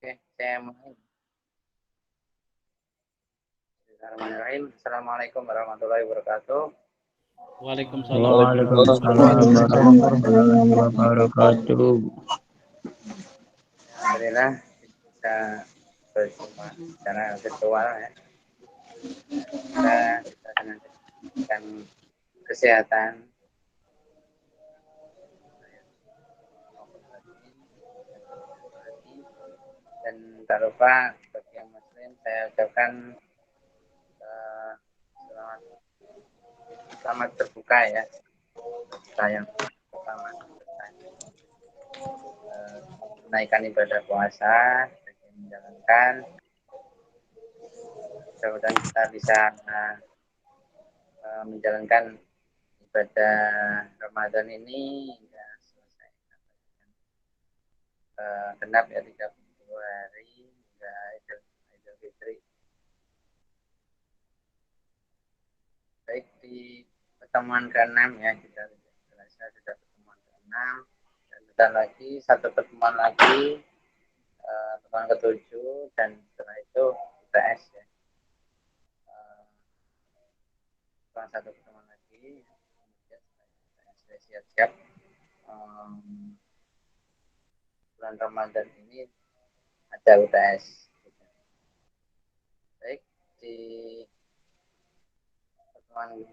Oke, saya mulai. Bismillahirrahmanirrahim. Assalamualaikum warahmatullahi wabarakatuh. Waalaikumsalam. Waalaikumsalam warahmatullahi wabarakatuh. Alhamdulillah kita berjumpa secara virtual ya. Kita dengan kesehatan dan tak lupa bagi yang muslim saya ucapkan selamat berbuka ya. Sayang pertama menaikkan ibadah puasa dan menjalankan. Mudah-mudahan kita bisa menjalankan ibadah Ramadan ini hingga selesai genap ya 32 hari hingga Idul Fitri. Baik, di pertemuan ke-6 ya, kita sudah pertemuan ke-6 dan sebentar lagi satu pertemuan lagi, pertemuan ke-7 dan setelah itu UTS ya. Setelah satu pertemuan lagi kemudian siap-siap bulan Ramadan ini ada UTS. Baik, di pertemuan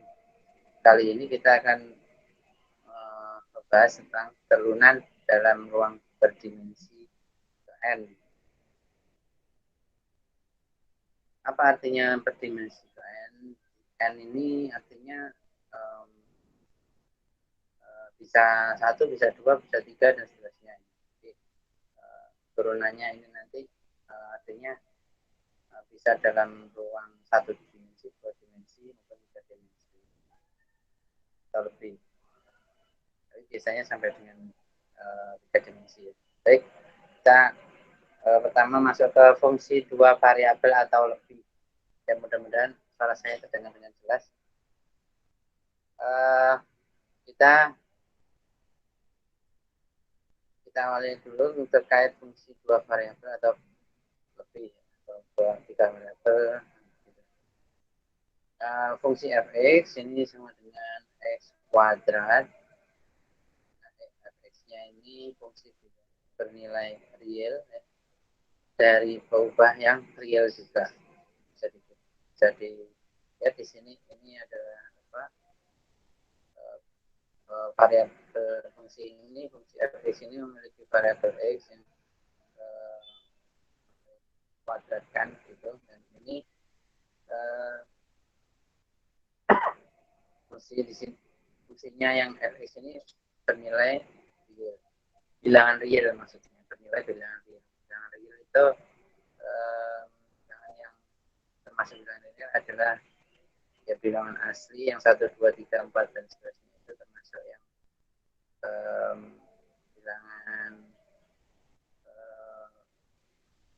kali ini kita akan membahas tentang turunan dalam ruang berdimensi N. Apa artinya berdimensi N? N ini artinya bisa 1, bisa 2, bisa 3 dan seterusnya. Jadi, turunannya ini nanti artinya bisa dalam ruang 1 dimensi, 2 dimensi, maupun 3 dimensi. Atau lebih. Tapi biasanya sampai dengan 3 dimensi. Baik, kita pertama masuk ke fungsi 2 variabel atau lebih. Ya, mudah-mudahan suara saya terdengar dengan jelas. Kita awali dulu terkait fungsi 2 variabel atau lebih atau 3 variabel. Fungsi fx ini sama dengan x kuadrat. Fx-nya ini fungsi bernilai real ya, dari peubah yang real juga. Jadi ya di sini ini adalah variabel fungsi fx ini memiliki variabel x yang kuadratkan gitu, dan ini fungsinya yang fx ini bernilai bilangan real, maksudnya bernilai bilangan real. Bilangan real itu yang termasuk bilangan real adalah ya bilangan asli yang 1, 2, 3, 4 dan seterusnya, itu termasuk yang bilangan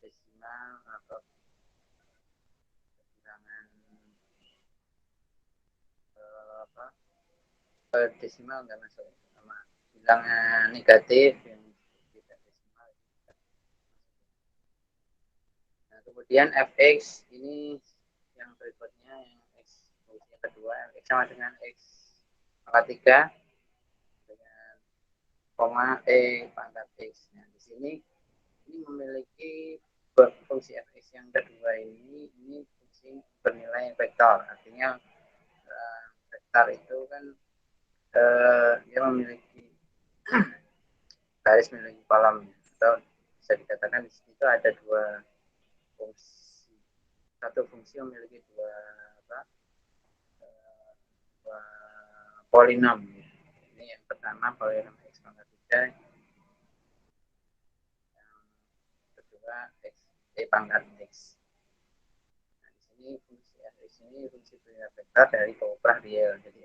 desimal atau bilangan desimal nggak masuk, sama bilangan negatif yang tidak desimal. Nah, kemudian fx ini yang berikutnya, yang x fungsi yang kedua, x sama dengan x pangkat 3 dengan koma pangkat x. Nah, di sini ini memiliki fungsi fx yang kedua ini fungsi bernilai vektor. Artinya vektor itu kan dia memiliki garis, memiliki kolom, atau bisa dikatakan di situ ada dua fungsi. Satu fungsi memiliki dua polinom. Ini yang pertama polinom x pangkat 3, yang kedua x pangkat x. Nah, di sini fungsi fx ini fungsi bernilai vektor dari peubah real. Jadi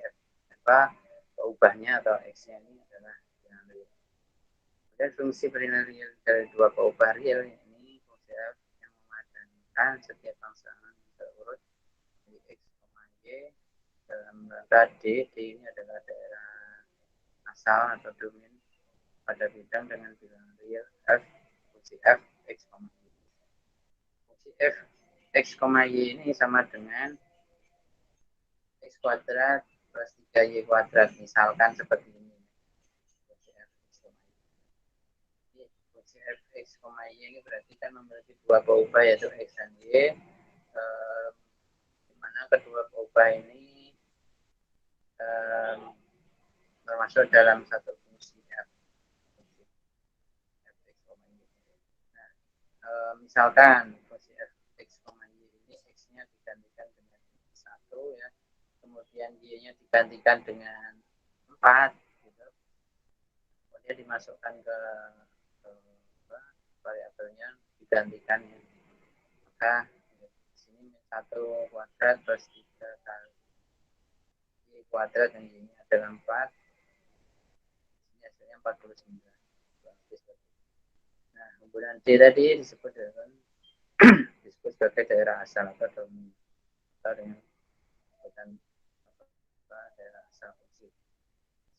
peubahnya atau x-nya ini adalah bilangan real. Dan fungsi bernilai real dari dua peubah real ini fungsi f yang memadankan setiap rangsangan terurut dari x, y dalam rangka D ini adalah daerah asal atau domain pada bidang dengan bilangan real f, fungsi f, x, y. f x, y ini sama dengan x kuadrat plus 3y kuadrat, misalkan seperti ini. Fungsi f x, y ini berarti kan memiliki dua peubah yaitu x dan y, di mana kedua peubah ini termasuk dalam satu fungsi f x, y. Nah, misalkan fungsi f x, y ini x-nya digantikan dengan 1 ya, kemudian y-nya digantikan dengan 4 gitu. Kemudian dimasukkan ke variabelnya, digantikan ya. Maka di sini 1 kuadrat plus 3 kali y kuadrat dan y-nya adalah 4. Ini hasilnya 49. Nah, kemudian D tadi disebut sebagai daerah asal atau domain. Dengan daerah asal fungsi.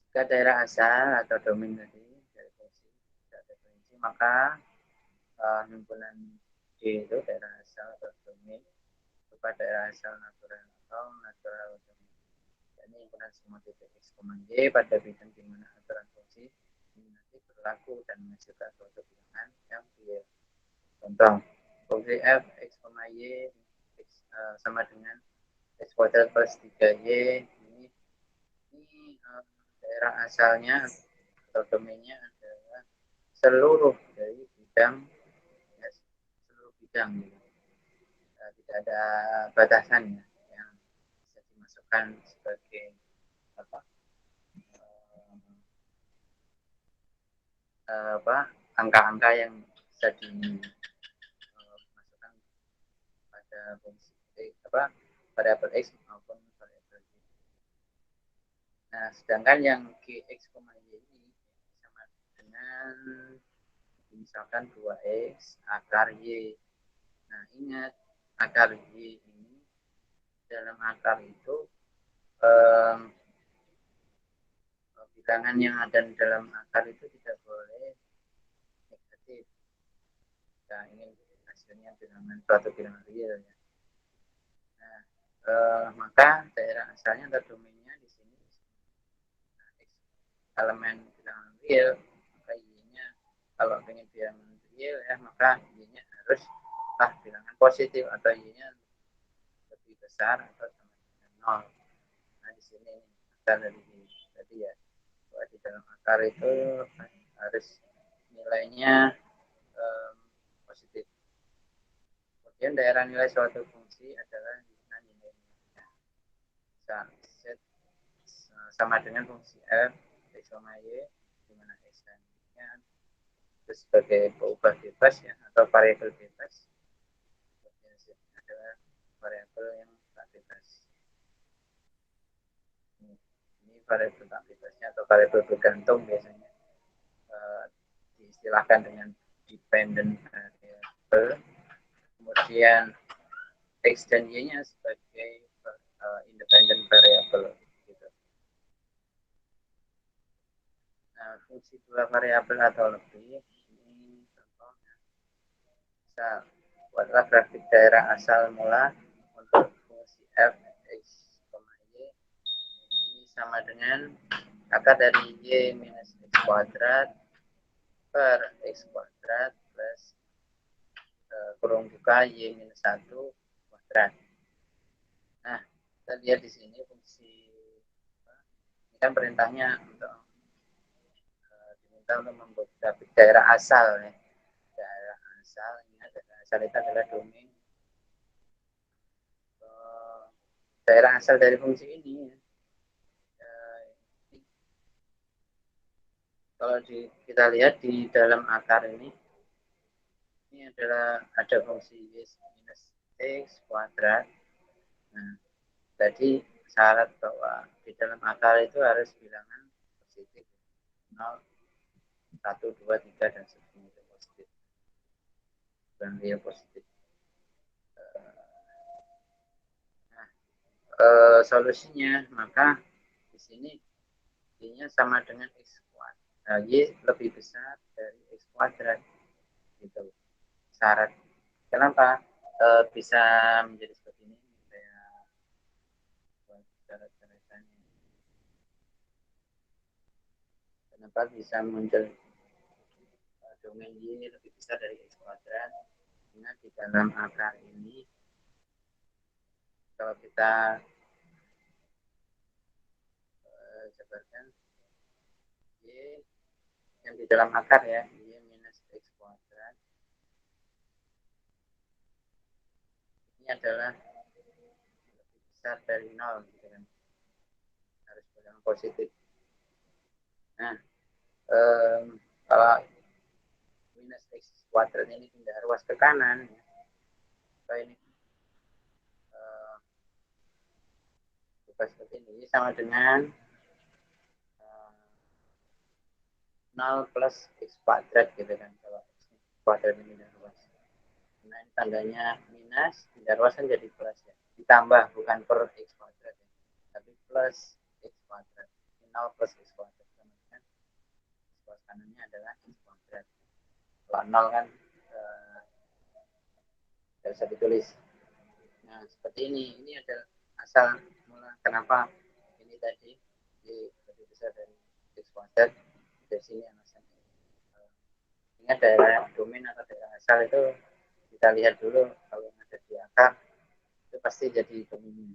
Jika daerah asal atau domain tadi dari fungsi tidak definisi, maka himpunan D itu daerah asal atau domain berupa daerah asal natural atau natural domain. Ini himpunan semua titik x, y pada bidang di mana aturan fungsi nominatif berlaku dan menghasilkan suatu bilangan yang real. Contoh, fungsi f x, y sama dengan x kuadrat plus 3y. Ini daerah asalnya atau domainnya adalah seluruh dari bidang, ya, seluruh bidang gitu. Tidak ada batasan ya, yang bisa dimasukkan sebagai angka-angka yang bisa dimasukkan pada fungsi variabel x maupun variabel y. Nah, sedangkan yang gx, y ini sama dengan misalkan 2x akar y. Nah, ingat akar y ini dalam akar itu bilangan yang ada dalam akar itu tidak boleh negatif. Kita ingin hasilnya suatu bilangan real ya. Nah, maka daerah asalnya atau domainnya di sini elemen bilangan real, maka y-nya kalau ingin bilangan real ya, maka y-nya haruslah bilangan positif atau y-nya lebih besar atau sama dengan 0. Nah, di sini akar dari tadi ya, bahwa di dalam akar itu harus nilainya positif. Kemudian daerah nilai suatu fungsi adalah nilainya. Z sama dengan fungsi f x, y, di mana x dan y-nya itu sebagai peubah bebas ya, atau variabel bebas. Kemudian z adalah variabel yang tak bebas. Ini variabel tak bebasnya atau variabel bergantung biasanya diistilahkan dengan dependent variable. Kemudian x dan y-nya sebagai independent variable gitu. Nah, fungsi dua variabel atau lebih ini contohnya bisa buatlah grafik daerah asal mula untuk fungsi f x, y ini sama dengan akar dari y minus x kuadrat per x kuadrat plus kurung buka y minus 1 kuadrat. Nah, kita lihat di sini fungsi ini kan perintahnya untuk diminta untuk membuat grafik daerah asal ya. Daerah asal ini daerah asal itu adalah domain daerah asal dari fungsi ini ya. Kalau kita lihat di dalam akar ini adalah ada fungsi y minus x kuadrat. Nah, jadi syarat bahwa di dalam akar itu harus bilangan positif 0, 1, 2, 3 dan seterusnya itu positif. Dan dia positif. Nah, solusinya maka di sini y-nya sama dengan x kuadrat. Nah, y lebih besar dari x kuadrat gitu. Syarat. Kenapa? bisa menjadi seperti ini. Saya buat cara-caranya. Kenapa bisa muncul domain Y lebih besar dari X kuadrat? Karena di dalam akar ini, kalau kita jabarkan Y yang di dalam akar ya, Y minus X kuadrat, ini adalah lebih besar dari 0, gitu kan. Harus bilang positif. Nah, kalau minus X kuadrat ini pindah ruas ke kanan, ya, ini seperti ini sama dengan 0 plus X kuadrat, gitu kan. Kalau X kuadrat ini pindah ruas. Nah, ini tandanya minus, pindah ruas kan jadi plus ya. Ditambah, bukan per X kuadrat ya. Tapi plus X kuadrat. 0 plus X kuadrat. Sama dengan ruas kanannya adalah X kuadrat. Kalau 0 kan tidak bisa ditulis. Nah, seperti ini. Ini adalah asal mula kenapa ini tadi lebih besar dari X kuadrat. Dari sini alasannya. Ingat daerah domain atau daerah asal itu kita lihat dulu. Kalau yang ada di akar itu pasti jadi domainnya.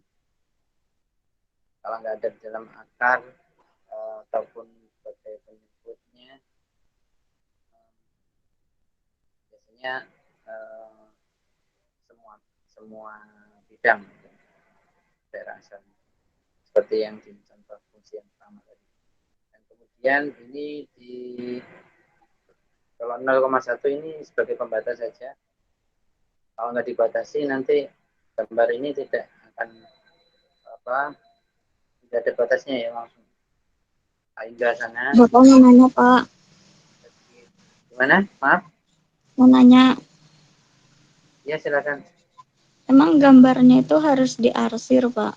Kalau nggak ada di dalam akar ataupun sebagai penyebutnya, biasanya semua bidang daerah asal seperti yang di contoh fungsi yang pertama tadi. Dan kemudian ini kalau 0,1 ini sebagai pembatas saja. Kalau nggak dibatasi nanti gambar ini tidak akan tidak ada batasnya ya, langsung hingga sana. Bapak mau nanya, Pak. Gimana? Maaf? Mau nanya. Ya, silakan. Emang gambarnya itu harus diarsir, Pak?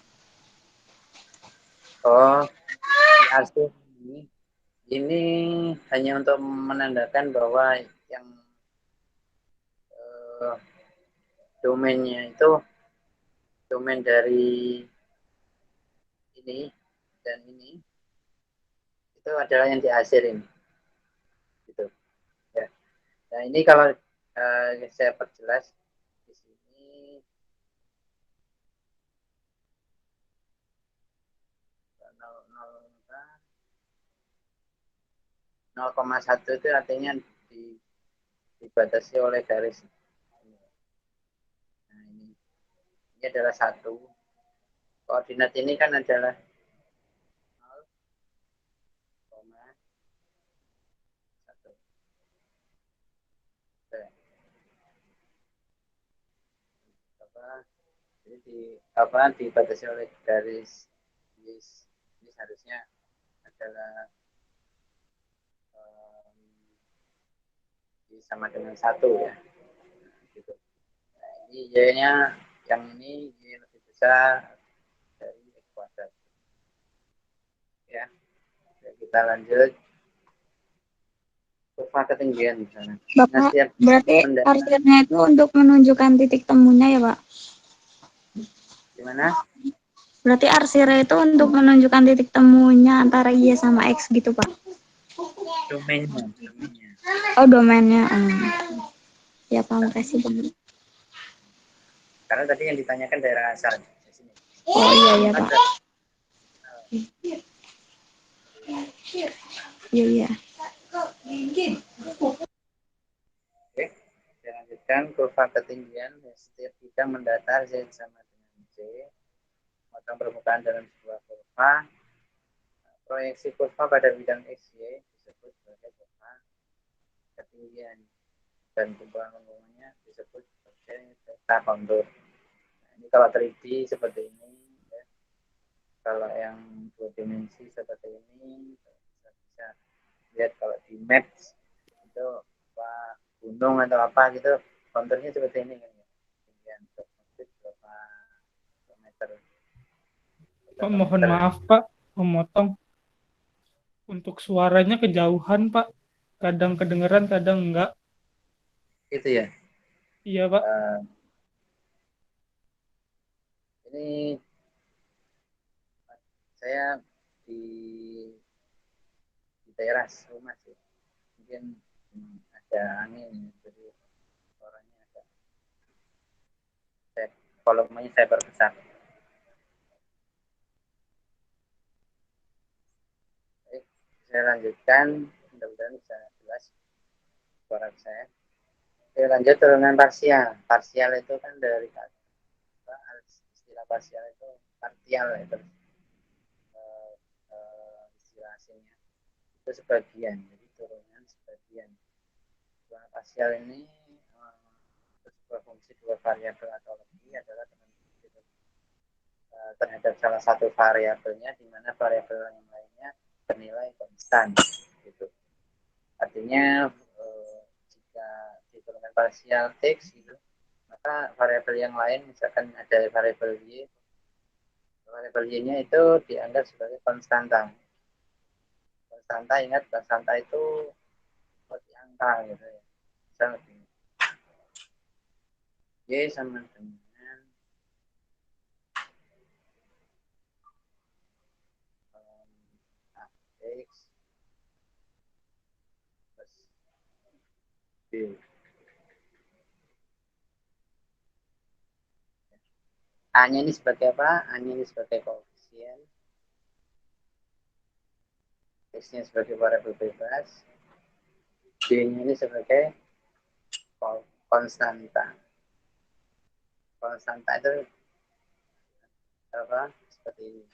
Oh, diarsir ini hanya untuk menandakan bahwa yang domainnya itu domain dari ini dan ini itu adalah yang diarsirin gitu ya. Nah, ini kalau saya perjelas di sini 0,1 itu artinya dibatasi oleh garis. Nah, ini adalah 1. Koordinat ini kan adalah 0,1. Jadi dibatasi oleh garis ini harusnya adalah sama dengan 1 ya. Gitu. Nah, ini Y-nya yang ini Y lebih besar dari X kuadrat. Ya. Kita lanjut. Kurva ketinggian misalnya. Bapak, berarti arsirnya itu untuk menunjukkan titik temunya ya, Pak? Gimana? Berarti arsirnya itu untuk menunjukkan titik temunya antara Y sama X gitu, Pak? Domainnya. Oh, domainnya. Ya, Pak, makasih banyak. Karena tadi yang ditanyakan daerah asal. Oh, iya, ya, Pak. Iya, iya. Oke, saya lanjutkan. Kurva ketinggian setiap bidang mendatar Z sama dengan C. Motong permukaan dalam sebuah kurva. Proyeksi kurva pada bidang X, Y disebut sebagai kurva ketinggian. Dan kumpulan-kumpulannya disebut sebagai theta kontur. Nah, ini kalau 3D seperti ini. Ya. Kalau yang 2 dimensi seperti ini, bisa lihat kalau di maps itu apa gunung atau apa gitu konturnya seperti ini kan ya. Kemudian berapa kilometer. Pak, mohon maaf Pak, memotong. Untuk suaranya kejauhan Pak. Kadang kedengeran, kadang enggak. Itu ya. Iya Pak. Ini saya di teras rumah sih, mungkin ada angin, jadi suaranya agak volumenya saya perbesar. Baik, saya lanjutkan, mudah-mudahan bisa jelas suara saya. Saya lanjut turunan parsial. Parsial itu kan dari kata istilah parsial itu partial itu istilah asingnya itu sebagian, jadi turunan sebagian. Turunan parsial ini sebuah fungsi dua variabel atau lebih adalah terhadap salah satu variabelnya, di mana variabel yang lainnya bernilai konstan gitu. Artinya jika diturunkan parsial X gitu, maka variabel yang lain misalkan ada variabel Y, variabel Y-nya itu dianggap sebagai konstanta. Konstanta, ingat konstanta itu seperti angka gitu ya. Misalnya Y sama dengan X plus B. A-nya ini sebagai apa? A-nya ini sebagai koefisien, X-nya sebagai variabel bebas, B-nya ini sebagai konstanta. Konstanta itu apa? Seperti ini.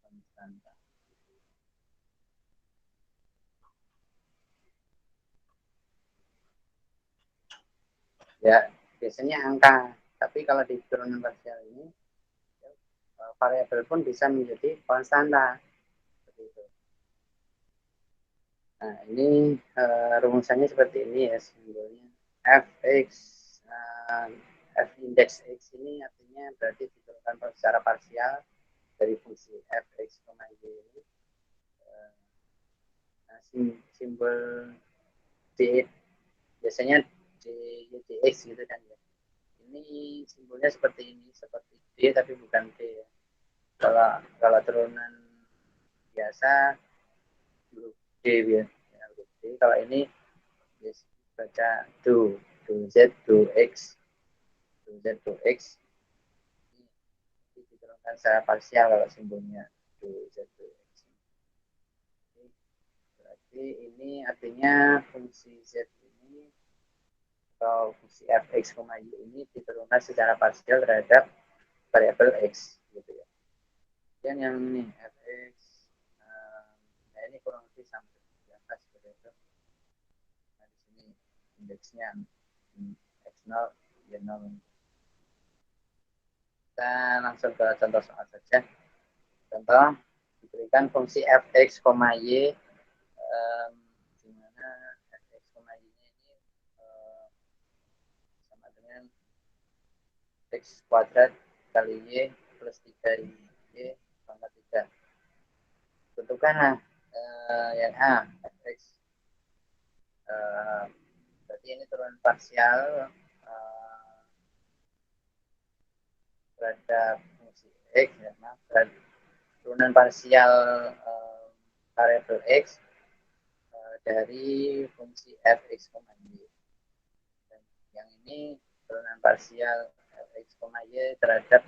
Konstanta. Ya, biasanya angka. Tapi kalau di turunan parsial ini, variabel pun bisa menjadi konstanta. Seperti itu. Nah, ini rumusannya seperti ini ya, simbolnya. Fx, f indeks x ini artinya berarti diturunkan secara parsial dari fungsi fx, y ini. Nah, simbol d biasanya dx gitu kan ya. Ini simbolnya seperti ini, seperti d tapi bukan d ya. Kalau turunan biasa huruf d ya, huruf d. Kalau ini baca do z do x, do z do x. Ini diturunkan secara parsial kalau simbolnya do z do x. Berarti ini artinya fungsi z ini atau fungsi fx, y ini diturunkan secara parsial terhadap variabel x gitu ya. Dan yang ini fx, nah ini kurang lebih sampai di atas seperti itu. Nah di sini indeksnya x0 y0. Kita langsung ke contoh soal saja. Contoh, diberikan fungsi fx, y, di mana fx, y ini sama dengan x kuadrat kali y plus 3y pangkat 3. Tentukanlah yang A, fx. Berarti ini turunan parsial terhadap fungsi x ya, maaf, turunan parsial variabel x dari fungsi fx, y. Dan yang ini turunan parsial fx, y terhadap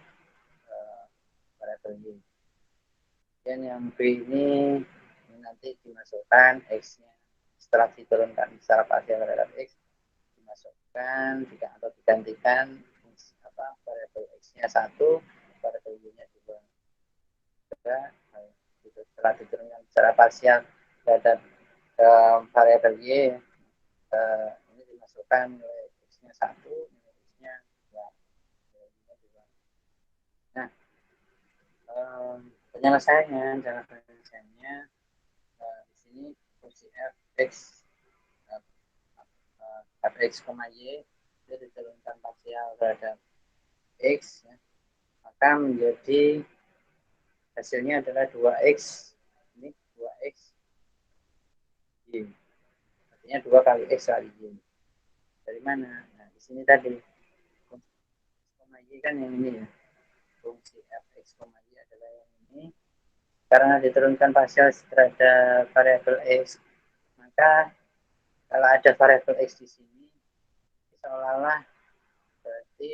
variabel y. Dan yang B ini nanti dimasukkan x-nya setelah diturunkan secara parsial terhadap x, dimasukkan atau digantikan variabel x-nya 1, variabel y-nya 2. Setelah diturunkan secara parsial terhadap variabel y, ini dimasukkan nilai x-nya 1, nilai x-nya 2. Nah, penyelesaiannya, cara penyelesaiannya di sini fungsi fx, fx, y itu diturunkan parsial terhadap x, ya, maka menjadi hasilnya adalah 2x, ini 2x y, artinya 2 kali x kali y. Dari mana? Nah, di sini tadi y kan yang ini ya, fungsi fx, y adalah yang ini. Karena diturunkan partial terhadap variabel x, maka kalau ada variabel x di sini, seolah-olah berarti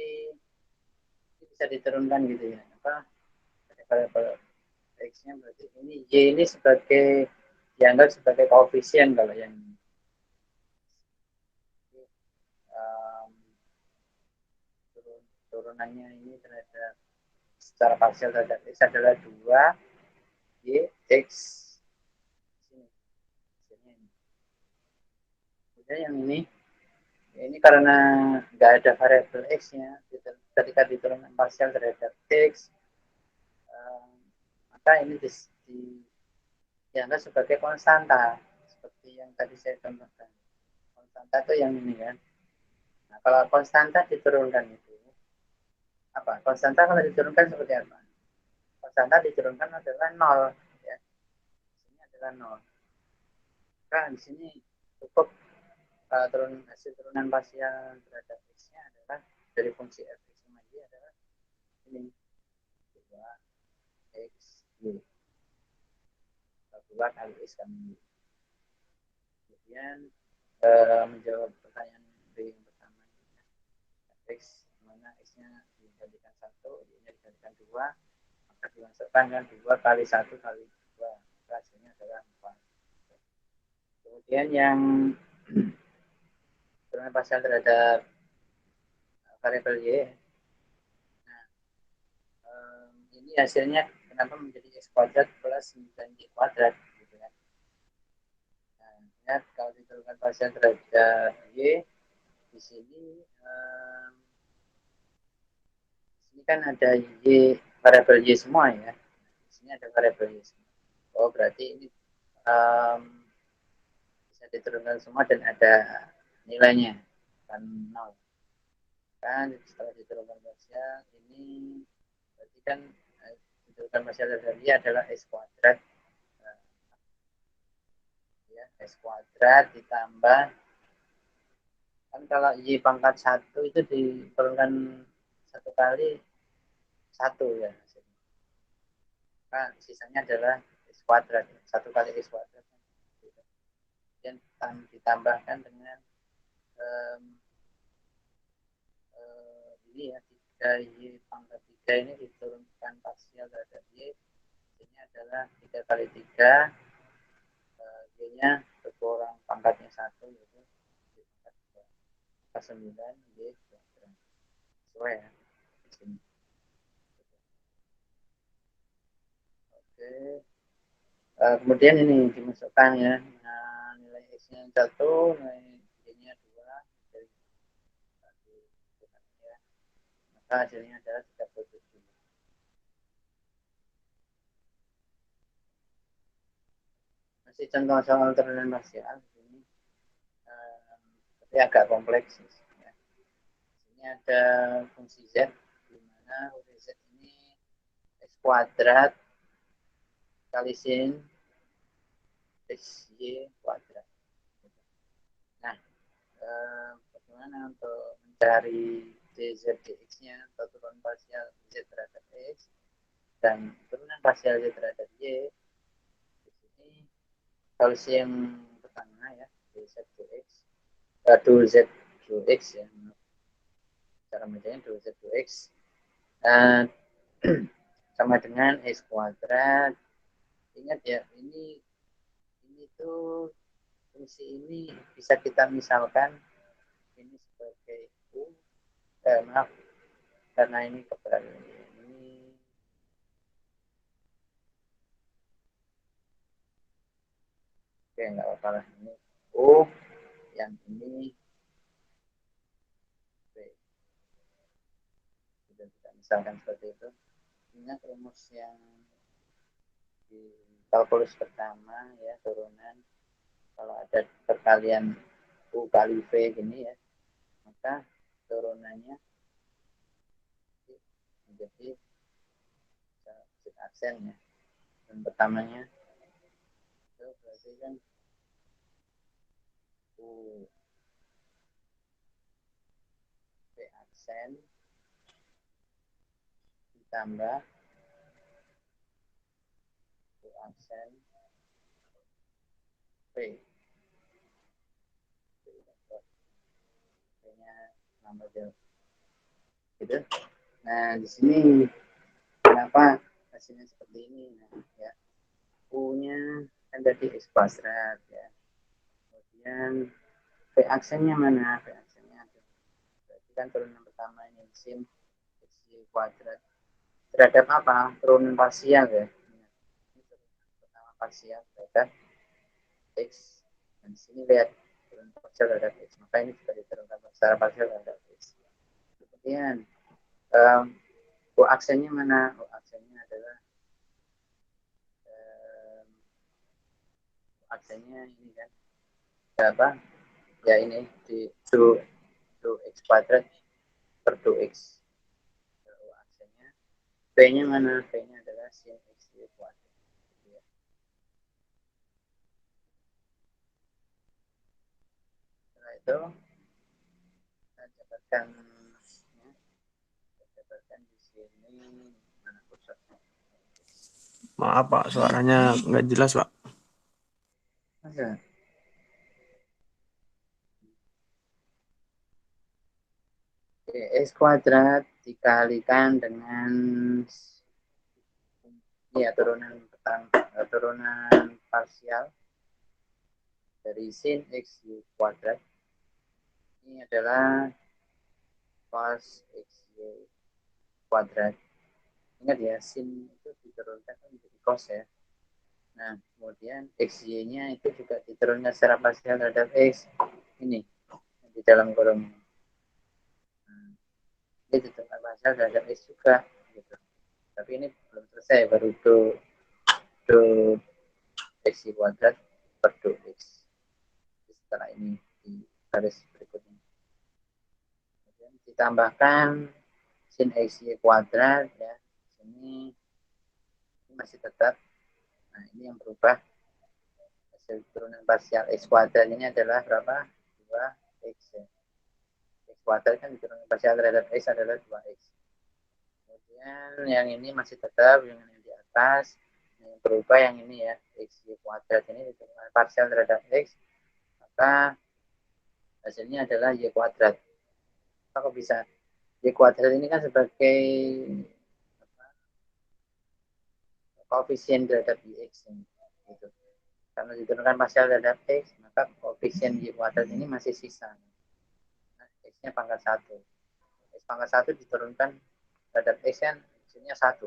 bisa diturunkan gitu ya. Apa variabel x-nya berarti ini y ini sebagai dianggap sebagai koefisien kalau yang ini. Turunannya ini terhadap secara parsial terhadap x adalah 2 y x sini. Kemudian yang ini karena nggak ada variabel x-nya, ketika diturunkan parsial terhadap x, maka ini dianggap sebagai konstanta, seperti yang tadi saya contohkan. Konstanta itu yang ini kan. Nah, kalau konstanta diturunkan itu apa? Konstanta kalau diturunkan seperti apa? Konstanta diturunkan adalah 0 ya. Di sini adalah 0. Maka di sini cukup hasil turunan parsial terhadap x-nya adalah dari fungsi f x sama y adalah ini 2 x y 2 kali x kali y. Kemudian menjawab pertanyaan B yang pertama, x mana x-nya dikalikan 1, y-nya dikalikan 2, maka dimasukkan kan 2 kali 1 kali 2, hasilnya adalah 4. Kemudian yang turunan parsial terhadap variabel y, nah ini hasilnya kenapa menjadi x kuadrat plus 9y kuadrat gitu kan. Nah, ingat kalau diturunkan parsial terhadap y di sini kan ada y, variabel y semua ya. Di sini ada variabel y semua. Oh berarti ini bisa diturunkan semua dan ada nilainya kan 0. Kan setelah diturunkan parsial ini berarti kan diturunkan parsial dari y adalah x kuadrat. Ya, x kuadrat ditambah kan kalau y pangkat 1 itu diturunkan 1 kali 1 ya. Nah, sisanya adalah x kuadrat, 1 kali x kuadrat. Dan ditambahkan dengan ini ya, 3y pangkat 3 ini diturunkan parsial terhadap y. Ini adalah 3 kali 3, y-nya berkurang pangkatnya 1, yaitu 9 y kuadrat. Sesuai ya. Sini. Oke. Kemudian ini dimasukkan ya. Nah, nilai x-nya 1, nilai y-nya 2 dari 1 ya. Maka hasilnya adalah 37. Masih contoh soal turunan parsial ini tapi agak kompleks ya. Ini ada fungsi z di mana fungsi z ini x kuadrat kali sin x y kuadrat. Nah, bagaimana untuk mencari dz dx-nya atau turunan parsial z terhadap x dan turunan parsial z terhadap y? Di sini solusi yang pertama ya, dz dx, 2z 2x ya, cara bacanya 2z 2x sama dengan x kuadrat. Ingat ya, ini tuh fungsi ini bisa kita misalkan ini sebagai maaf karena ini kebalik ini oke nggak apa-apa lah, ini u, yang ini b. Sudah kita misalkan seperti itu. Ingat rumus yang di kalkulus pertama ya, turunan kalau ada perkalian u kali v gini ya, maka turunannya menjadi aksen ya, dan pertamanya itu berarti kan u v aksen ditambah aksen P. P-nya nambah jauh. Gitu. Nah, di sini kenapa hasilnya seperti ini? Nah, ya. U-nya kan tadi X kuadrat ya. Kemudian P aksennya mana? P aksennya berarti kan turunan pertama ini sin X kuadrat terhadap apa? Turunan parsial ya. Ini turunan pertama parsial terhadap X. Dan di sini lihat turunan parsial terhadap X. Maka ini juga diturunkan secara parsial terhadap X. Kemudian U aksennya mana? U aksennya adalah aksennya ini kan apa? Ya ini di 2x kuadrat per 2x. U aksennya. P-nya mana? P-nya adalah sin X kuadrat. Setelah itu kita dapatkan di sini mana pusatnya. Maaf Pak, suaranya nggak jelas Pak. Masa? Oke, X kuadrat dikalikan dengan ya turunan parsial dari sin X kuadrat. Ini adalah cos X kuadrat. Ingat ya, sin itu diturunkan menjadi cos ya. Nah, kemudian XY-nya itu juga diturunkan secara parsial terhadap X. Ini, di dalam kurung. Nah, ini diturunkan parsial terhadap X juga. Gitu. Tapi ini belum selesai, baru do X kuadrat per do X. Setelah ini, di garis berikutnya. Kemudian ditambahkan sin XY kuadrat, ya. Ini masih tetap. Nah, ini yang berubah. Hasil turunan parsial X kuadrat ini adalah berapa? 2X ya. X kuadrat kan turunan parsial terhadap X adalah 2X. Kemudian yang ini masih tetap, yang di atas. Yang berubah yang ini ya, X kuadrat ini turunan parsial terhadap X. Maka hasilnya adalah Y kuadrat. Kok bisa? Y kuadrat ini kan sebagai koefisien terhadap X. Gitu. Karena diturunkan parsial terhadap X, maka koefisien Y kuadrat ini masih sisa. Nah, X-nya pangkat 1. X pangkat 1 diturunkan terhadap X kan hasilnya 1.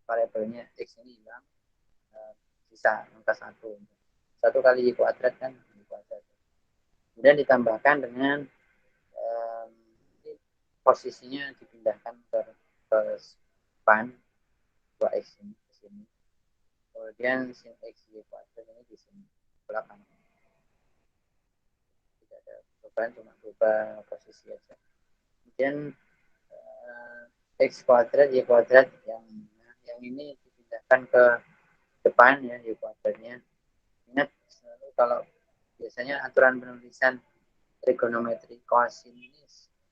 Variabelnya X ini hilang, sisa angka 1. 1 kali Y kuadrat kan Y kuadrat. Kemudian ditambahkan dengan posisinya dipindahkan ke span 2X ini ke sini. Kemudian sin X Y kuadrat ini di sini belakang. Tidak ada perubahan, cuma berubah posisi aja. Kemudian X kuadrat Y kuadrat yang ini dipindahkan ke depan ya Y kuadratnya. Ingat selalu kalau biasanya aturan penulisan trigonometri kosin ini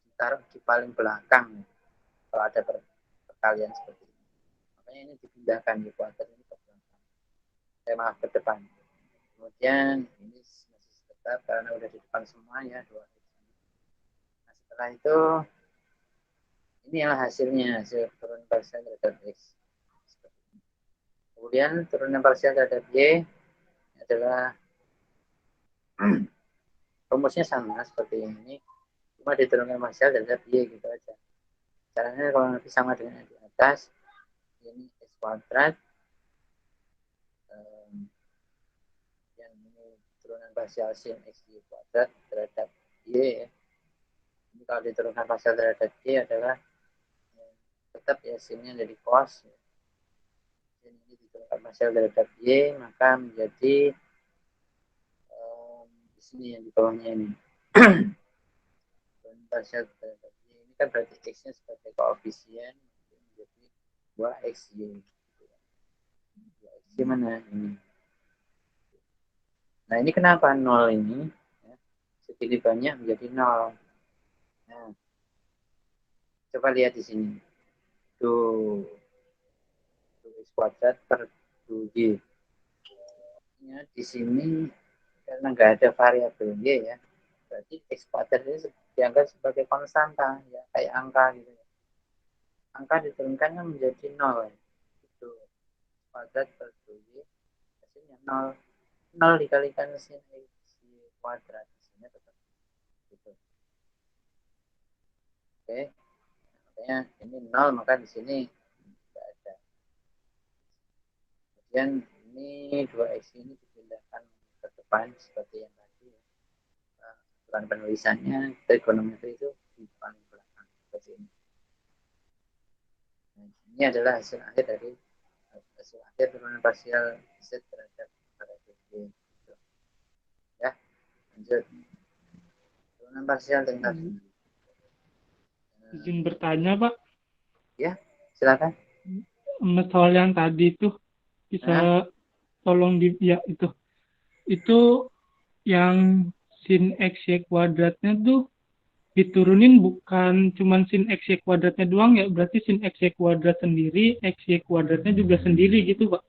ditaruh di paling belakang kalau ada perkalian seperti ini. Makanya ini dipindahkan Y kuadrat ini ke belakang. Maaf ke depan. Kemudian ini masih tetap karena udah di depan semua ya 2X. Nah, setelah itu inilah hasilnya, hasil turunan parsial terhadap X. Kemudian turunan parsial terhadap Y adalah rumusnya sama seperti ini, cuma diturunkan parsial terhadap Y gitu aja. Caranya kalau nanti sama dengan yang di atas, ini X kuadrat, yang ini turunan parsial sin X kuadrat terhadap Y. Ini kalau diturunkan parsial terhadap Y adalah tetap ya sinnya jadi cos. Ini diturunkan parsial terhadap Y, maka menjadi di sini yang di bawahnya ini. Parsial terhadap Y ini kan berarti X-nya sebagai koefisien menjadi 2XY. 2XY mana ini? Nah, ini kenapa 0 ini? Ya, segini banyak menjadi 0. Nah, coba lihat di sini. do X kuadrat per do Y. Ya, di sini karena nggak ada variabel Y ya, berarti X kuadrat ini dianggap sebagai konstanta ya, kayak angka gitu ya. Angka diturunkannya menjadi 0 ya. Itu kuadrat per do Y hasilnya 0. 0 dikalikan sin X kuadrat hasilnya tetap gitu. Oke, makanya ini 0 maka di sini tidak ada. Kemudian ini 2x ini dipindahkan ke depan seperti yang tadi ya. Aturan penulisannya trigonometri itu di paling belakang seperti ini. Nah, ini adalah hasil akhir dari hasil akhir turunan parsial Z terhadap variabel Y. Ya, lanjut. Turunan parsial tingkat Izin bertanya, Pak. ya, silakan. Soal yang tadi itu bisa tolong ya itu yang sin x y kuadratnya tuh diturunin bukan cuman sin x y kuadratnya doang ya, berarti sin x y kuadrat sendiri, x y kuadratnya juga sendiri gitu, Pak.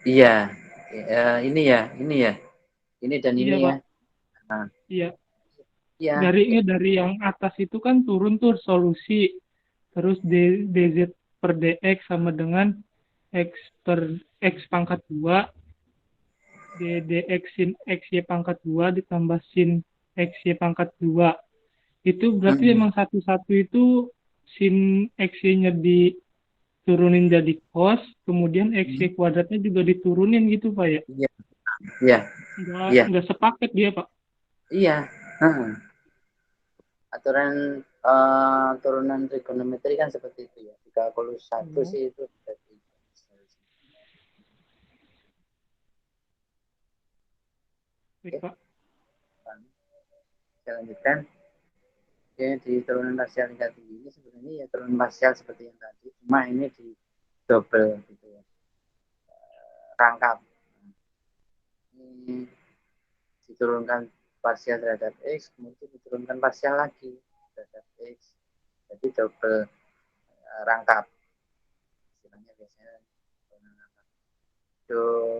Iya, ini ya, ini dan Iya, ini ya. Pak. Nah, Iya. iya, Dari yang atas itu kan turun tuh solusi, terus dz per dx sama dengan x per x pangkat 2 dx sin x y pangkat 2 ditambah sin x y pangkat 2. Itu berarti emang satu-satu itu sin x y-nya diturunin jadi cos, kemudian x y kuadratnya juga diturunin gitu, Pak ya? iya, iya, iya, Nggak sepaket dia, Pak. iya. Aturan turunan trigonometri kan seperti itu ya. 31 sih itu berarti. Baik, Pak. Saya lanjutkan. Oke, di turunan parsial tingkat tinggi ini sebenarnya ya turunan parsial seperti yang tadi, cuma ini di double gitu ya. Rangkap. Ini diturunkan parsial terhadap X, kemudian diturunkan parsial lagi terhadap X. Jadi double rangkap. Istilahnya biasanya do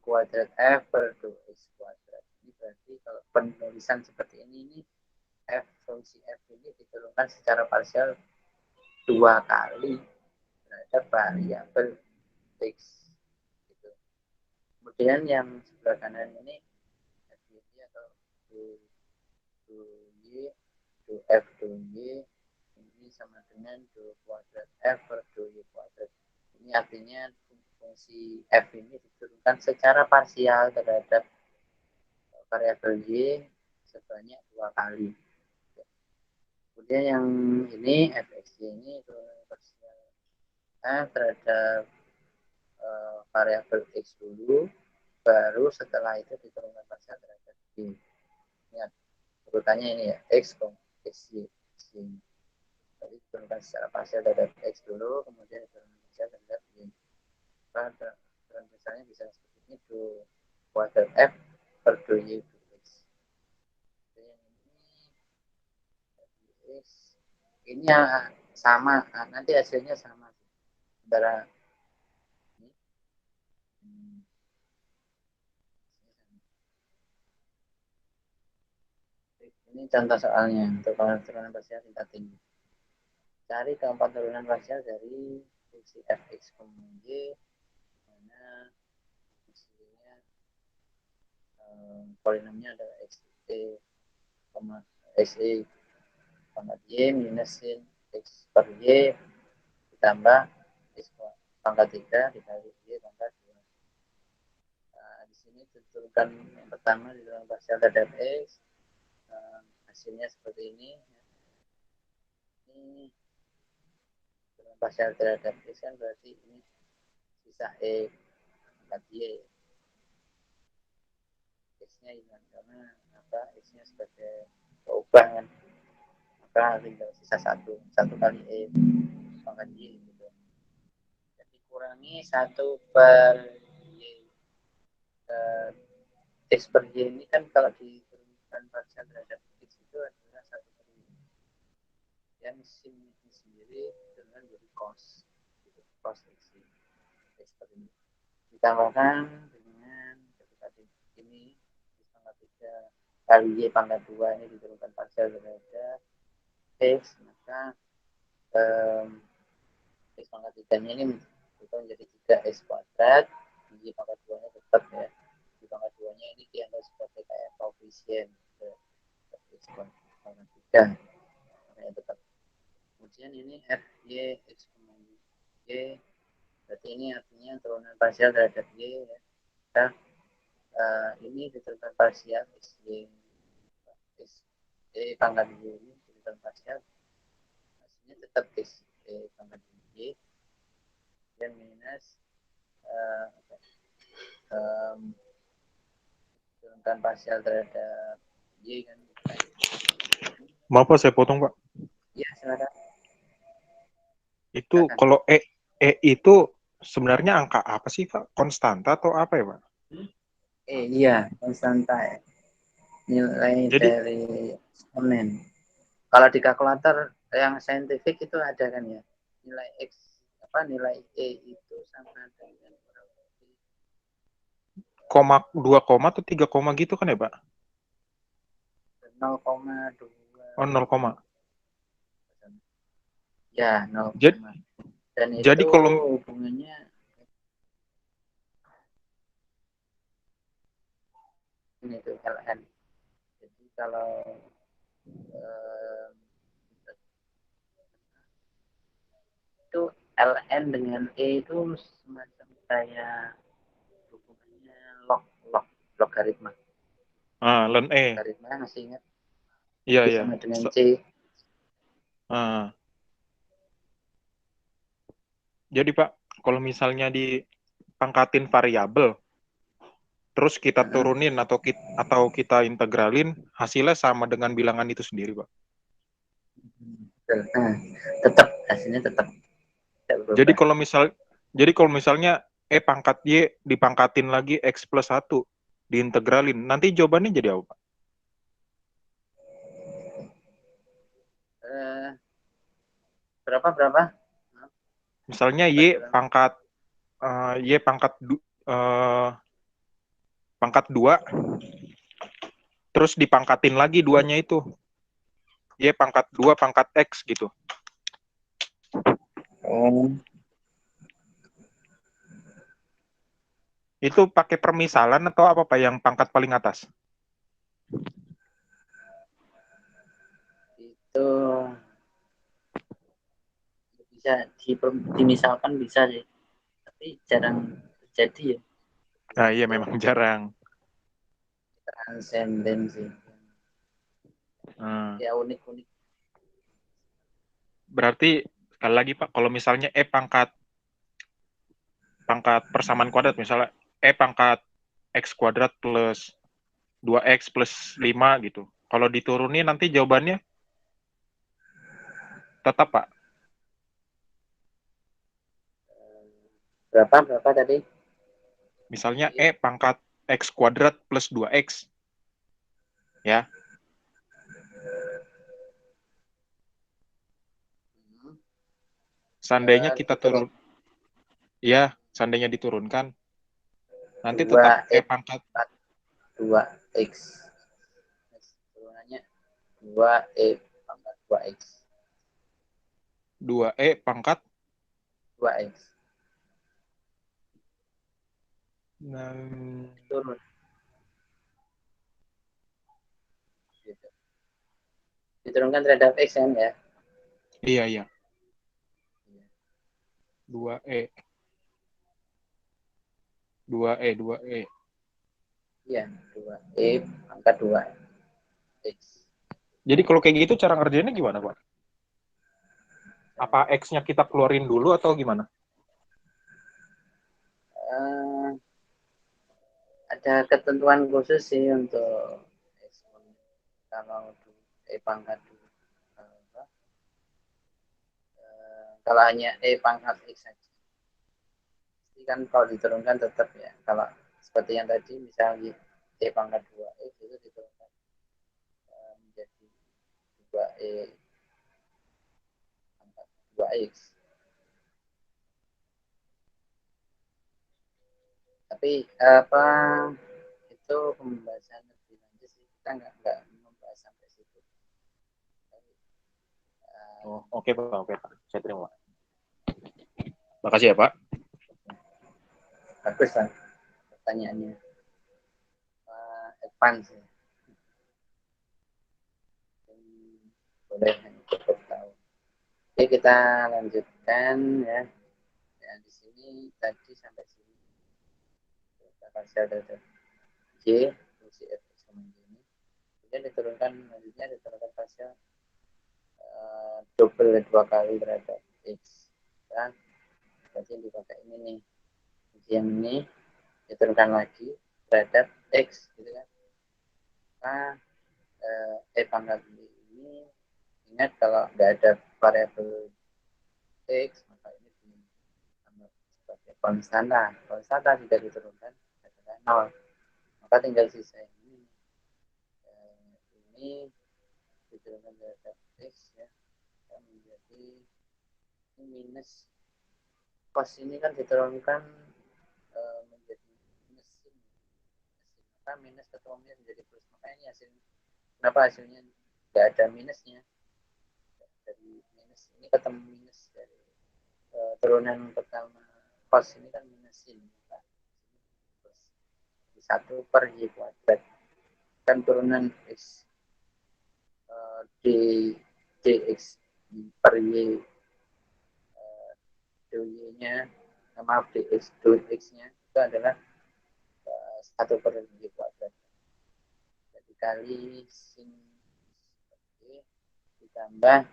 kuadrat F per do X kuadrat. Ini berarti kalau penulisan seperti ini F fungsi F ini diturunkan secara parsial 2 kali terhadap variabel X. Gitu. Kemudian yang sebelah kanan ini F ini atau do Y, do F do Y ini sama dengan do kuadrat F per do Y kuadrat. Ini artinya fungsi F ini diturunkan secara parsial terhadap variabel Y sebanyak 2 kali. Kemudian yang ini fx ini turunan parsial F terhadap variabel X dulu, baru setelah itu diturunkan parsial terhadap Y. Ingat, urutannya ini ya, X, X, Y. Jadi diturunkan secara parsial terhadap X dulu, kemudian diturunkan parsial terhadap Y. Maka misalnya bisa seperti ini, do kuadrat F per do Y do X. Ini sama, nanti hasilnya sama antara ini contoh soalnya untuk turunan parsial tingkat tinggi. Cari keempat turunan parsial dari fungsi fx, y, mana fungsinya polinomnya adalah x pangkat y minus sin x per y ditambah x pangkat 3 dikali y pangkat 2. Nah, di sini diturunkan yang pertama di dalam parsial terhadap x, hasilnya seperti ini. Ini dalam parsial terhadap x kan berarti ini sisa e pangkat y. X-nya hilang karena X-nya sebagai perubahan, maka tinggal sisa satu kali E pangkat Y gitu. Jadi kurangi 1 per Y. X per Y ini kan kalau diturunkan parsial terhadap X itu adalah 1 per Y. Yang sin ditambahkan dengan ketika ini X pangkat 3 kali Y pangkat 2 ini diturunkan parsial terhadap X, maka X pangkat 3 nya ini berubah menjadi 3X kuadrat, Y pangkat 2 nya tetap ya, Y pangkat 2 nya ini dianggap sebagai kayak koefisien X pangkat 3, makanya tetap. Kemudian ini FY X Y, berarti ini artinya turunan parsial terhadap Y ya. Nah, ini ditentukan parsial X Y pangkat Y ini ditentukan parsial, hasilnya tetap X Y pangkat Y dan minus ditentukan parsial terhadap Y kan. Maaf Pak, saya potong Pak. Ya, silakan. Itu Silakan. kalau itu sebenarnya angka apa sih Pak? Konstanta atau apa ya Pak? Iya, konstanta ya. Nilai Jadi dari eksponen. Kalau di kalkulator yang saintifik itu ada kan ya, nilai X nilai E itu sama dengan 2 koma atau 3 koma gitu kan ya Pak? 0,2 Oh 0 koma. ya 0, dan Jadi itu kalau hubungannya ini tuh LN. Jadi kalau itu LN dengan E itu semacam kayak hubungannya logaritma. ln E. Logaritma masih ingat? Iya Jadi iya. sama dengan C. Jadi Pak, kalau misalnya dipangkatin variabel, terus kita turunin atau kita integralin, hasilnya sama dengan bilangan itu sendiri Pak. Nah, tetap hasilnya tetap tidak berubah. Jadi kalau misalnya E pangkat Y dipangkatin lagi X plus 1, diintegralin, nanti jawabannya jadi apa Pak? Berapa? Misalnya Y pangkat pangkat 2, terus dipangkatin lagi duanya itu. Y pangkat 2 pangkat X gitu. Itu pakai permisalan atau apa Pak yang pangkat paling atas? Itu bisa dimisalkan bisa sih, tapi jarang terjadi ya. Nah iya memang jarang. Transendensi. Ya unik. Berarti sekali lagi Pak, kalau misalnya E pangkat persamaan kuadrat, misalnya E pangkat X kuadrat plus 2X plus 5 gitu. Kalau diturunin nanti jawabannya tetap Pak. Berapa tadi? Misalnya E pangkat X kuadrat plus 2X. Ya. Seandainya kita turun. Ya, seandainya diturunkan. Nanti tetap E pangkat 2X. Turunannya 2E pangkat 2X. 2E pangkat 2X. Turun. Gitu. Diturunkan terhadap X kan ya? Iya. 2E. Iya, 2E pangkat 2X. Jadi kalau kayak gitu cara ngerjainnya gimana Pak? Apa X-nya kita keluarin dulu atau gimana? Ada ketentuan khusus sih untuk eksponen. Kalau E pangkat kalau hanya E pangkat X saja. Jadi kan kalau diturunkan tetap ya. Kalau seperti yang tadi misalnya E pangkat 2X itu diturunkan menjadi 2E pangkat 2X. Tapi apa itu pembahasan lebih lanjut sih, kita nggak membahas sampai situ. Oh, oke Pak, saya terima. Makasih ya Pak. Bagus lah pertanyaannya, advance ya. Boleh cukup tahu. Oke, kita lanjutkan ya. Ya di sini tadi sampai sini partial dari J fungsi f sama J ini. Kemudian diturunkan partial double 2 kali terhadap X. Dan berarti yang dipakai ini nih. Jadi yang ini diturunkan lagi terhadap X gitu kan. Nah, pangkat ini ingat kalau nggak ada variabel X maka ini dianggap sebagai konstanta. Konstanta tidak diturunkan adalah 0. Maka tinggal sisa ini. Ini diturunkan terhadap X ya. Menjadi ini minus cos ini kan diturunkan menjadi mesin, maka minus ketemu minus menjadi plus, maka ini hasil kenapa hasilnya nggak ada minusnya, dari minus ini ketemu minus dari turunan pertama cos ini kan minusin, maka plus 1/y² kan turunan x dx per y dy-nya, maaf dx nya itu adalah 1/y². Jadi kali sin y ditambah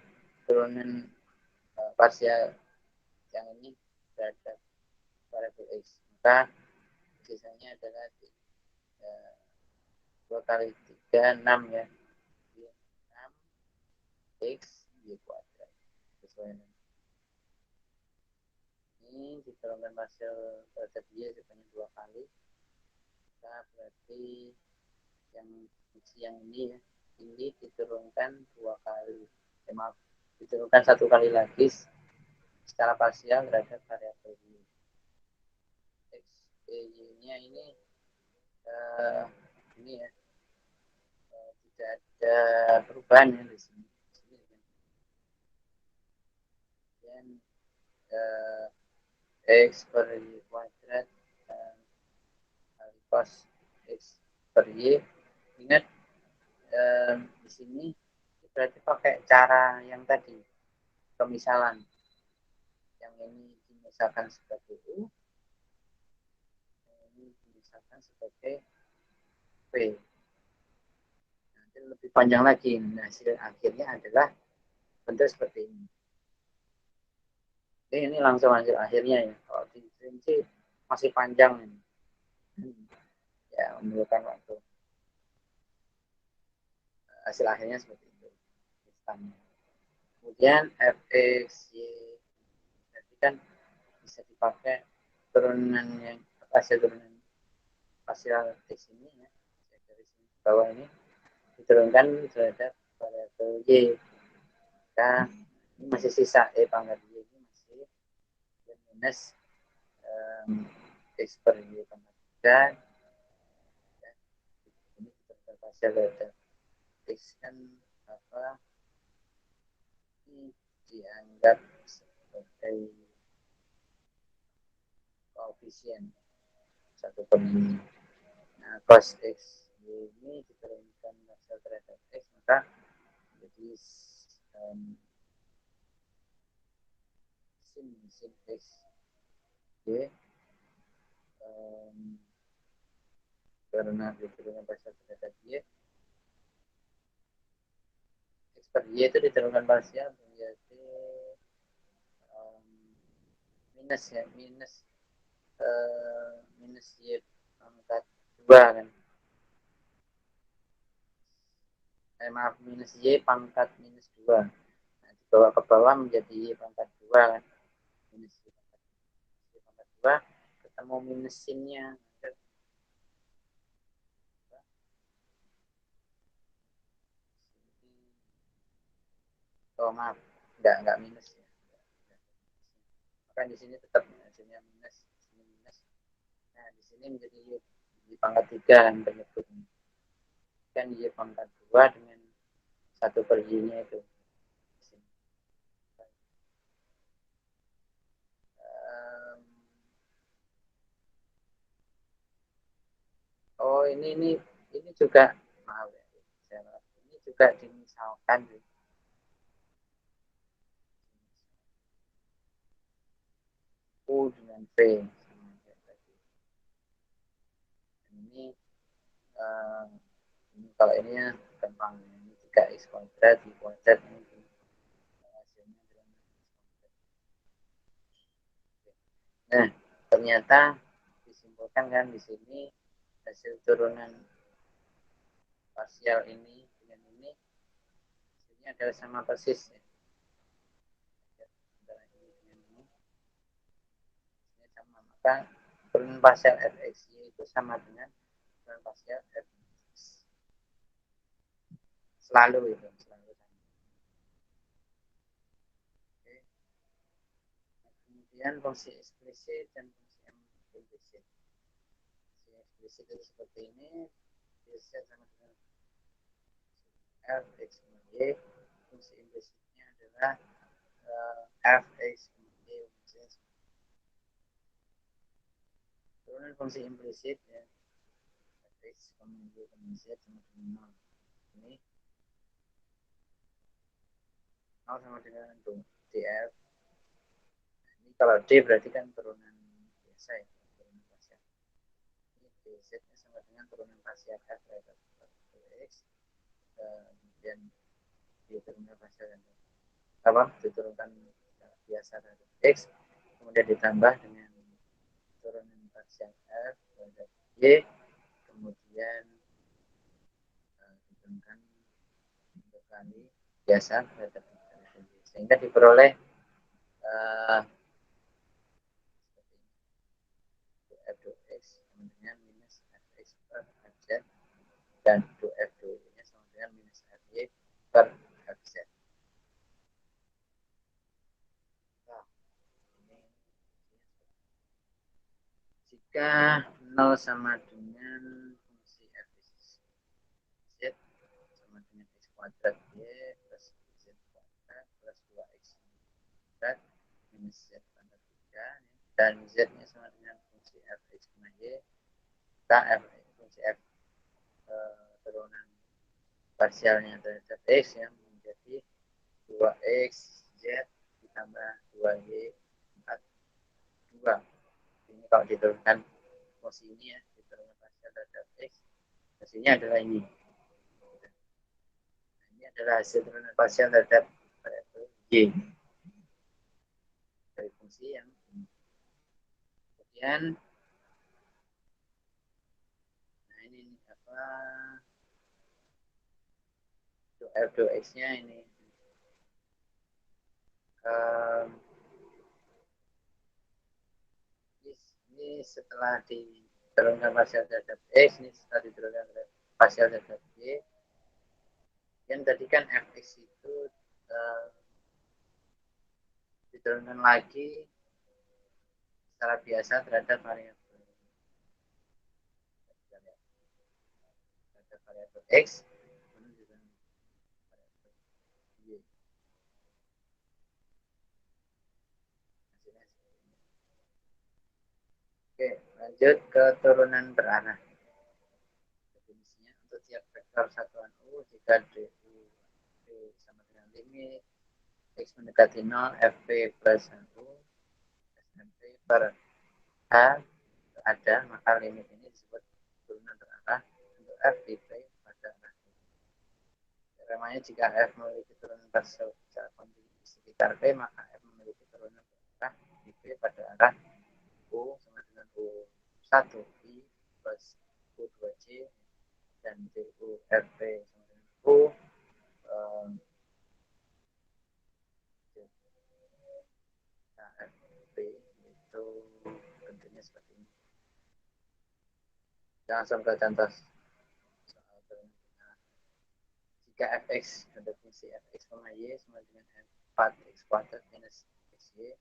turunan parsial yang ini terhadap variabel x, maka sisanya adalah 2 kali 3 6 ya, 6 x y kuadrat sesuai dengan ini diturunkan parsial terhadap y sebanyak 2 kali, maka berarti yang ini ya, ini diturunkan 2 kali, maaf, diturunkan 1 kali lagi secara parsial terhadap variabel y. X y-nya ini ya tidak ada perubahan ya di sini. Dan x per y kuadrat kali cos x per y. Ingat di sini berarti pakai cara yang tadi, pemisalan. Yang ini dimisalkan sebagai u, yang ini dimisalkan sebagai p. Nanti lebih panjang lagi. Hasil akhirnya adalah bentuk seperti ini. Ini langsung hasil akhirnya ya. Kalau di rinci masih panjang ini. Ya, memerlukan waktu. Hasil akhirnya seperti itu. Kemudian fx y berarti kan bisa dipakai turunan yang hasil turunan parsial x ini ya, dari sini ke bawah ini diturunkan terhadap variabel y. Nah, ini masih sisa pangkat y ini masih minus x per y pangkat 3. Ini diturunkan parsial terhadap x kan apa, ini dianggap sebagai koefisien 1/5. Nah, cos x ini diturunkan parsial terhadap x, maka jadi sin x y karena diturunkan parsial terhadap y, x per y itu diturunkan parsial menjadi minus ya, minus y pangkat 2 kan, maaf, minus y pangkat minus 2. Nah, dibawa ke bawah menjadi y pangkat 2 kan, minus y pangkat 2 ketemu minusinnya. Oh maaf, enggak minus ya. Maka di sini tetap hasilnya minus, di sini minus. Nah, di ini menjadi Y pangkat 3 kan penyebutnya. Kan Y pangkat 2 dengan 1/Y-nya itu. Oh ini juga maaf ya, ini juga dimisalkan U dengan V. Ini ini kalau ini ya gampang, ini 3x kuadrat y kuadrat ini hasilnya adalah. Nah ternyata disimpulkan kan di sini hasil turunan parsial ini dengan ini hasilnya adalah sama persis ya. Antara ini dengan ini hasilnya sama, maka turunan parsial fx itu sama dengan turunan parsial fx. Selalu itu selalu sama. Oke. Kemudian fungsi eksplisit dan fungsi implisit. Fungsi eksplisit itu seperti ini, bisa sama dengan f x y. Fungsi implisitnya adalah f x y. Turunan fungsi implisit ya, f x y z sama dengan 0. Ini 0 sama dengan df. Ini kalau d berarti kan turunan biasa ya, turunan parsial. Ini dz sama dengan turunan parsial f terhadap x, kemudian diturunkan parsial apa diturunkan biasa terhadap x, kemudian ditambah dengan turunan parsial f terhadap y, kemudian diturunkan kali biasa terhadap y, sehingga diperoleh f dua x sama dengan minus fx per fz, dan f dua y nya sama dengan minus fy per fz. Nah, ini jika 0 sama dengan fungsi fx z sama dengan x kuadrat y plus z kuadrat plus 2x kuadrat minus z pangkat 3, dan z nya sama dengan fungsi fx y, kita fungsi f turunan parsialnya terhadap x yang menjadi 2x z ditambah 2y 2. Ini kalau diturunkan fungsi ini ya, diturunkan parsial terhadap x, hasilnya adalah ini. Ini adalah hasil turunan parsial terhadap variabel y dari fungsi yang ini. Kemudian nah ini apa f2x nya ini ini setelah diturunkan parsial terhadap x, ini setelah diturunkan parsial terhadap y, yang tadi kan fx itu diturunkan lagi secara biasa terhadap variabel x, Oke, lanjut ke turunan berarah. Definisinya untuk tiap vektor satuan U, jika du sama dengan limit x mendekati 0 fp plus 1 smp per h ada, maka limit ini disebut turunan berarah untuk f di p pada arah U. Namanya jika f memiliki turunan parsial secara kontinu di sekitar p, maka f memiliki turunan berarah di p pada arah U sama dengan U1 I plus U2J dan DU RP sama dengan U KFP itu bentuknya seperti ini. Kita langsung ke contoh soal turunan. Jika fx definisi fx, y sama dengan 4x kuadrat minus xy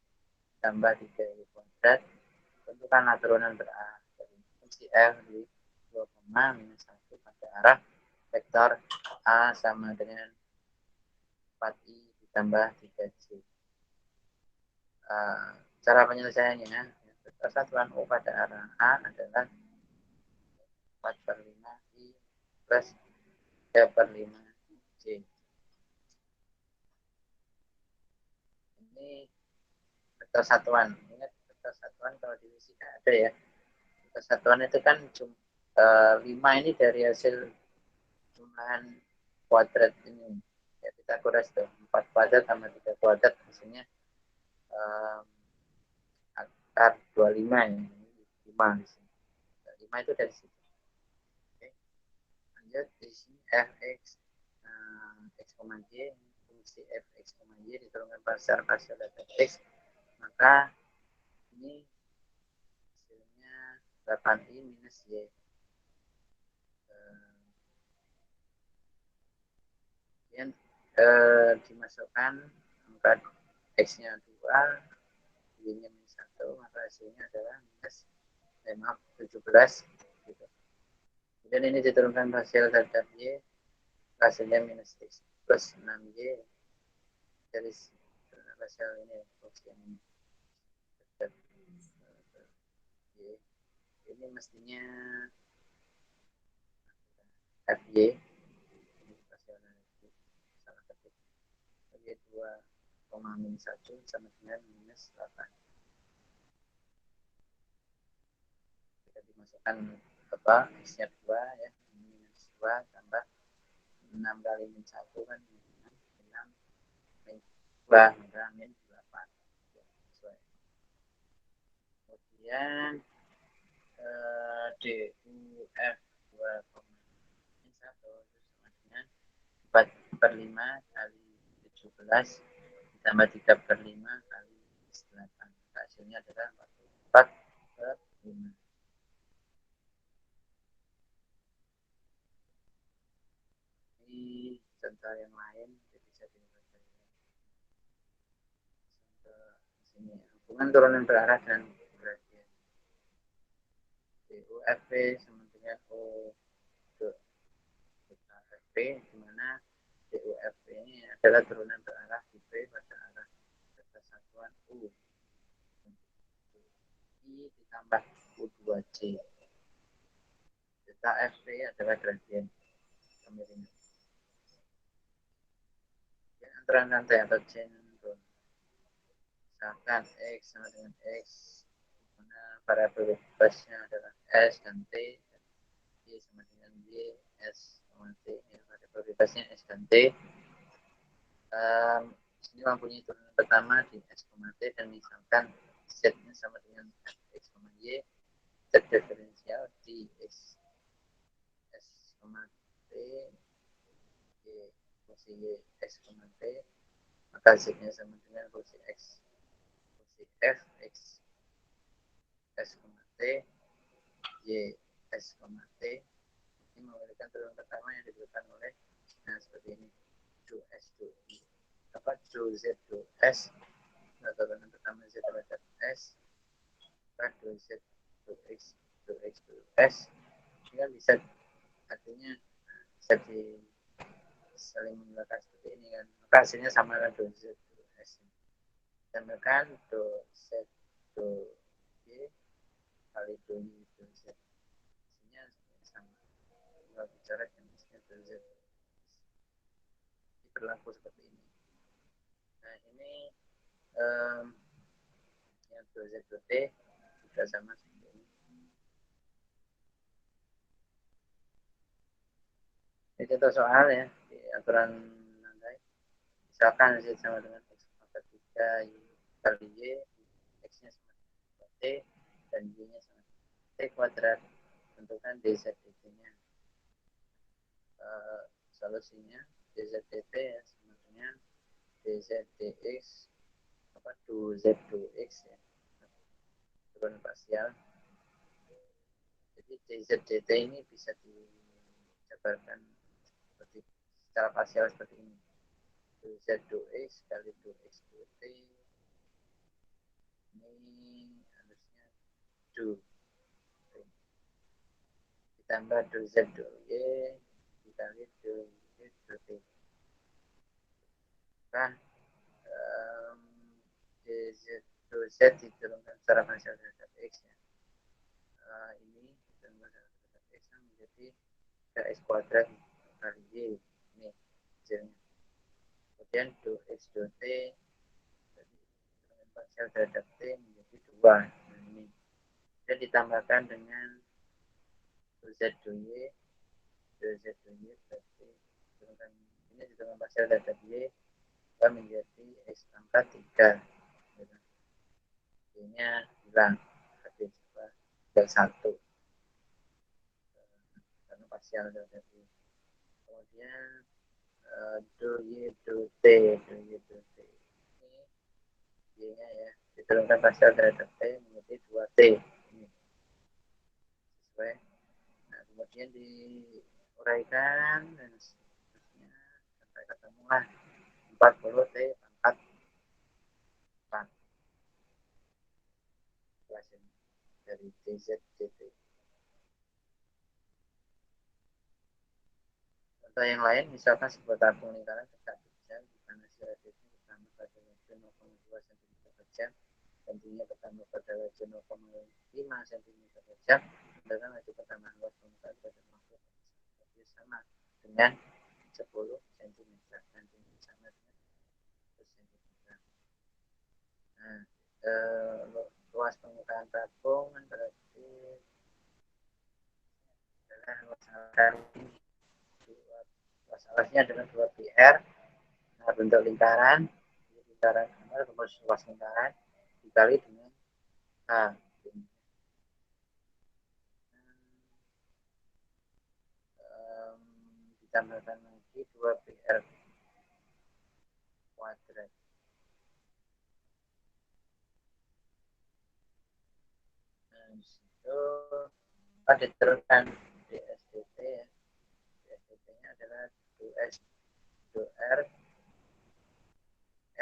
tambah 3y kuadrat, tentukanlah turunan berarah. divisi F di 2, minus 1 pada arah vektor A sama dengan 4I ditambah 3C. Cara penyelesaiannya, vektor satuan U pada arah A adalah 4/5I plus 3/5C. Ini vektor satuan. Ingat, vektor satuan kalau di fisika ada ya. Vektor satuan itu kan 5 ini dari hasil jumlahan kuadrat ini. Ya, kita kuras tuh. 4 kuadrat tambah 3 kuadrat hasilnya akar 25 ya. 5 di sini. 5 itu dari situ. Oke. Lanjut di sini fx x, y, fungsi fx, y diturunkan parsial data x, maka ini hasilnya 8i minus y. Kemudian dimasukkan angka x-nya 2, y-nya minus 1, maka hasilnya adalah minus 17 gitu. Kemudian ini diturunkan hasil terhadap y, hasilnya minus x plus 6y dari hasil ini fungsi yang ini. Ini mestinya fy salah ketik y 2, minus 1 sama dengan minus 8. Kita dimasukkan x-nya 2 ya, minus 2 tambah 6 kali min 1 kan 6 min 2 maka min 8. Sesuai. Kemudian DUF 2, min 1 itu sama dengan 4/5 kali 17 ditambah 3/5 kali 8. Hasilnya adalah 44/5. Ini contoh yang lain bisa dibaca. Contoh sini hubungan turunan berarah dan gradien. DUFP sama dengan O FP, di mana DUFP ini adalah turunan berarah di P pada arah vektor satuan U. I ditambah U2C. Delta FP adalah gradien kemiringan. Antara rantai atau chain rule. Misalkan X sama dengan X, mana variabel bebasnya adalah S dan T, dan Y sama dengan Y, S sama T, ya, variabel bebasnya S dan T. Sini mempunyai turunan pertama di S, T, dan misalkan Z-nya sama dengan X, Y, Z diferensial di X, S, T, Y, fungsi Y, X, T, maka Z-nya sama dengan fungsi X, fungsi F, X, S, T, Y, S, T. Ini memiliki turunan pertama yang diberikan oleh, nah seperti ini, do S, do I, do Z, do S, nah turunan pertama Z terhadap S, do Z, do X, do X, do S. Ini kan bisa, artinya bisa di saling menggunakan seperti ini kan, maka hasilnya sama dengan do Z, do S. Tambahkan do Z, do Y kali do Y, do Z. Hasilnya sama. Kalau bicara yang hasilnya do Z. Ini berlaku seperti ini. Nah ini yang do Z, do T juga sama seperti ini. Ini contoh soal ya, di aturan nilai. Misalkan Z sama dengan X pangkat 3 kali Y, X-nya sama dengan T, dan Y-nya sama dengan T kuadrat. Tentukan DZ dt-nya. Solusinya DZ dt ya, sama dengan DZ dx, do Z, do X ya. Turun parsial. Jadi DZ dt ini bisa dijabarkan seperti secara parsial seperti ini. Do Z, do X kali do X, do T. Ini harusnya do. ditambah 2Z 2Y dikali 2Y 2T. Kan DZ 2Z diturunkan secara parsial terhadap X ya. Ini ditambah terhadap X menjadi X kuadrat kali Y. Ini hasilnya. Kemudian 2X 2T diturunkan parsial terhadap T menjadi 2. Nah, ini. Dan ditambahkan dengan 2Z 2Y 2Z 2Y berarti ini diturunkan parsial terhadap Y menjadi X pangkat 3. Y-nya hilang, hadir coba tinggal 1 karena parsial terhadap Y. Kemudian 2Y 2T ini Y-nya ya diturunkan parsial terhadap T menjadi 2T ini sesuai. Nah, kemudian diuraikan dan seterusnya sampai ketemulah 40 T pangkat 4 dari DZ DT. Contoh yang lain, misalkan sebuah tabung lingkaran dekat jam di mana si radiusnya bertambah pada laju 0,2 cm per jam dan tingginya bertambah pada laju 0,5 cm per jam, sedangkan laju pertambahan luas permukaan pada waktu radius sama dengan 10 cm dan tinggi sama dengan 10 cm. Nah, luas permukaan tabung berarti adalah luas alasnya adalah 2 PR. Nah, bentuk lingkaran rumus luas lingkaran dikali dengan A. Ditambahkan lagi 2 PR kuadrat. Nah, disitu diteruskan DSDT ya. DSDT-nya adalah 2S 2R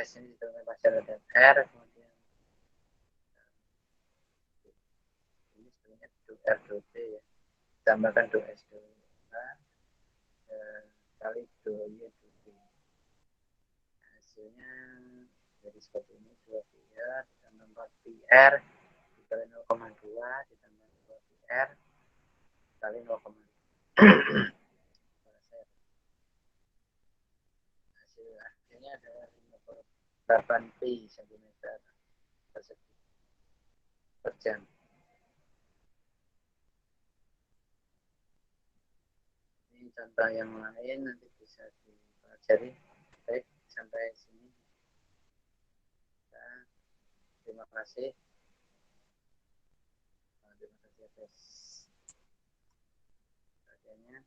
S ini diteruskan parsial terhadap R, kemudian ini sebenarnya 2R 2T ya, tambahkan 2S 2A kali 2Y 2T. Hasilnya jadi seperti ini, 2 PR ditambah 4 PR dikali 0,2 ditambah 2 PR kali 0,2. Hasilnya adalah 58 pi cm persegi per jam. Ini contoh yang lain nanti bisa dipelajari. Baik, sampai sini. Terima kasih. Terima kasih atas perhatiannya.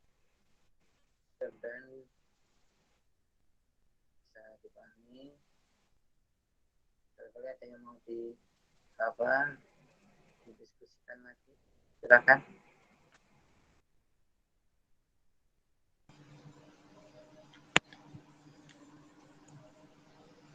Dan bisa dipahami. Barangkali ada yang mau didiskusikan lagi, silakan.